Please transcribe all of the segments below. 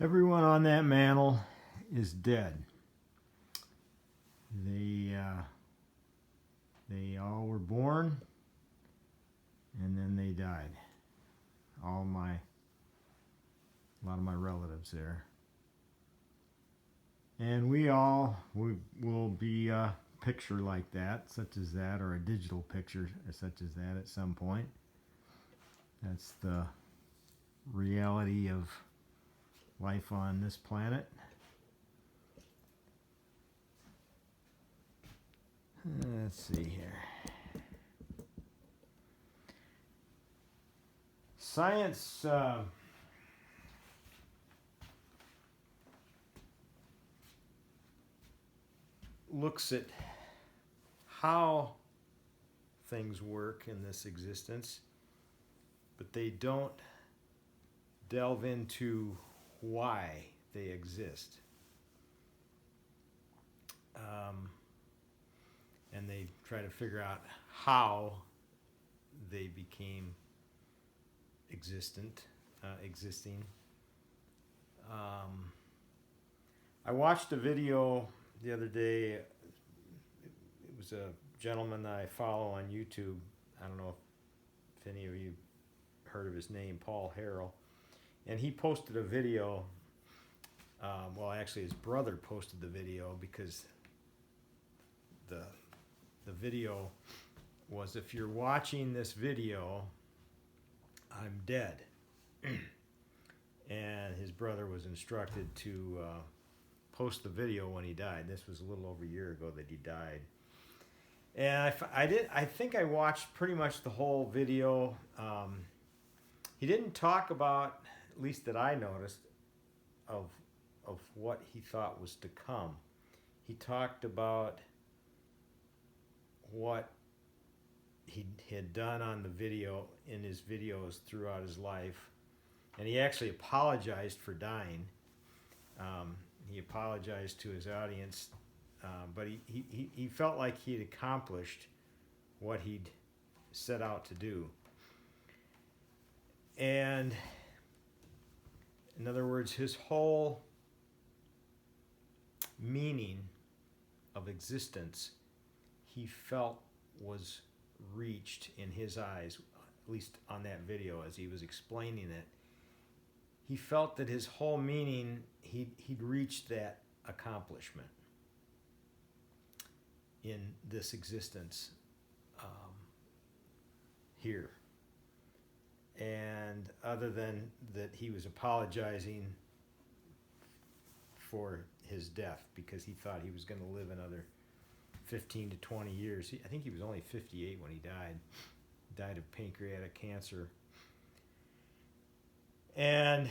Everyone on that mantle is dead. They all were born and then they died. A lot of my relatives there. And we will be a picture like that, such as that, or a digital picture such as that at some point. That's the reality of life on this planet. Let's see here. Science looks at how things work in this existence, but they don't delve into why they exist. And they try to figure out how they became existing. I watched a video the other day. It was a gentleman I follow on YouTube. I don't know if any of you heard of his name, Paul Harrell. And he posted a video. Well, actually, his brother posted the video because the video was, if you're watching this video, I'm dead. And his brother was instructed to post the video when he died. This was a little over a year ago that he died. And I think I watched pretty much the whole video. He didn't talk about, at least that I noticed, of what he thought was to come. He talked about what he had done on the video, in his videos throughout his life, and he actually apologized for dying. He apologized to his audience, but he felt like he had accomplished what he'd set out to do. And in other words, his whole meaning of existence, he felt, was reached in his eyes, at least on that video as he was explaining it. He felt that his whole meaning, he'd reached that accomplishment in this existence here. And other than that, he was apologizing for his death because he thought he was going to live another 15 to 20 years. I think he was only 58 when he died. Died of pancreatic cancer. And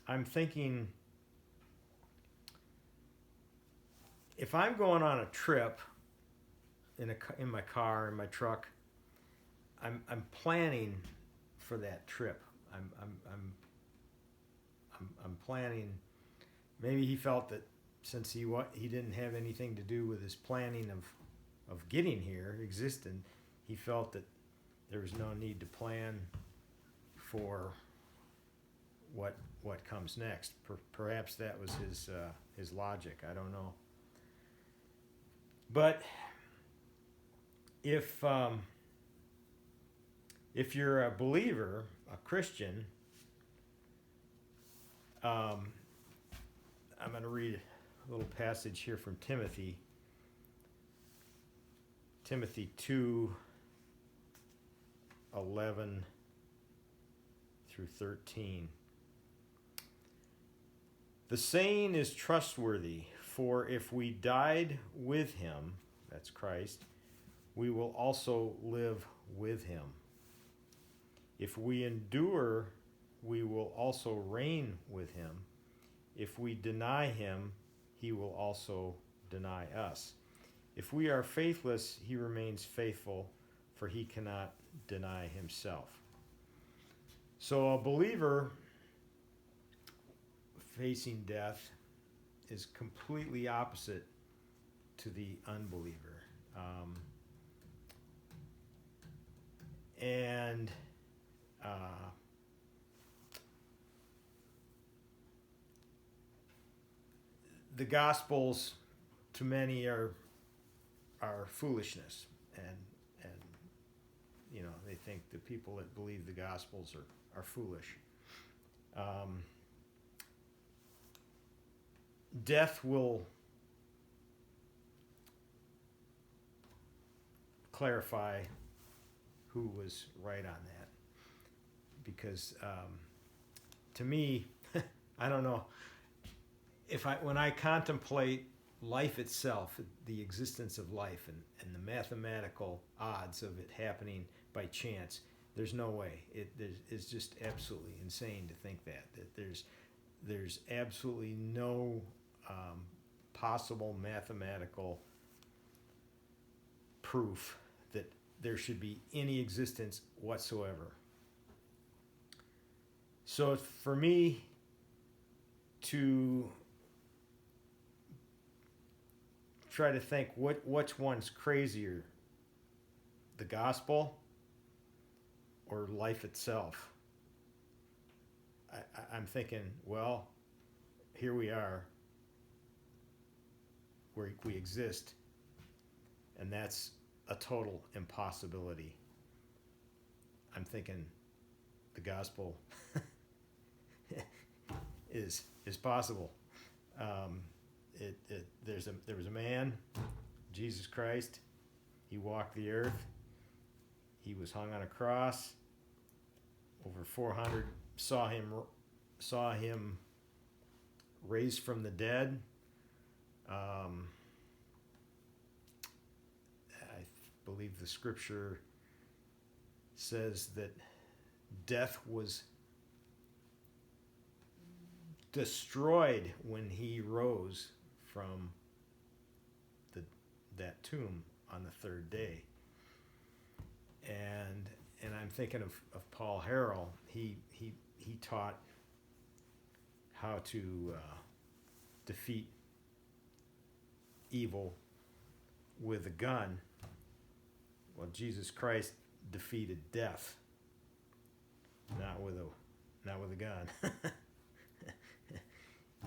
I'm thinking, if I'm going on a trip in my car, in my truck, I'm planning for that trip. I'm planning. Maybe he felt that since he didn't have anything to do with his planning of getting here, existing, he felt that there was no need to plan for what comes next. Perhaps that was his logic. I don't know. But if you're a believer, a Christian, I'm going to read a little passage here from Timothy 2:11 through 13. The saying is trustworthy, for if we died with him, that's Christ, we will also live with him. If we endure, we will also reign with him. If we deny him, he will also deny us. If we are faithless, he remains faithful, for he cannot deny himself. So a believer facing death is completely opposite to the unbeliever. And the Gospels to many are foolishness, and they think the people that believe the Gospels are foolish. Death will clarify who was right on that, because to me, I don't know when I contemplate life itself, the existence of life, and the mathematical odds of it happening by chance, there's no way. It's just absolutely insane to think that there's absolutely no possible mathematical proof that there should be any existence whatsoever. So for me to try to think which one's crazier, the gospel or life itself, I'm thinking, well, here we are, where we exist, and that's a total impossibility. I'm thinking the gospel is possible. There was a man, Jesus Christ. He walked the earth. He was hung on a cross. Over 400 saw him raised from the dead. I believe the scripture says that death was destroyed when he rose from that tomb on the third day. And I'm thinking of Paul Harrell. He taught how to defeat evil with a gun. Well, Jesus Christ defeated death, not with a gun.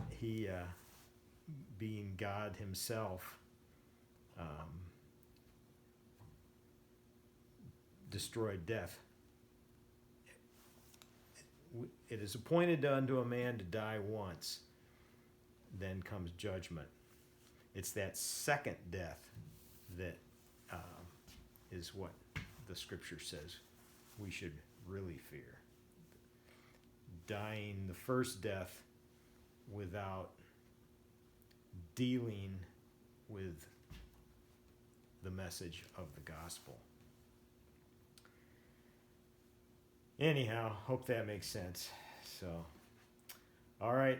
He, being God himself, destroyed death. It is appointed unto a man to die once, then comes judgment. It's that second death that is what the scripture says we should really fear. Dying the first death without dealing with the message of the gospel. Anyhow, hope that makes sense. So, all right,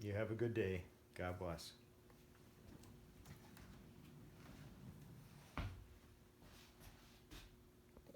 you have a good day. God bless.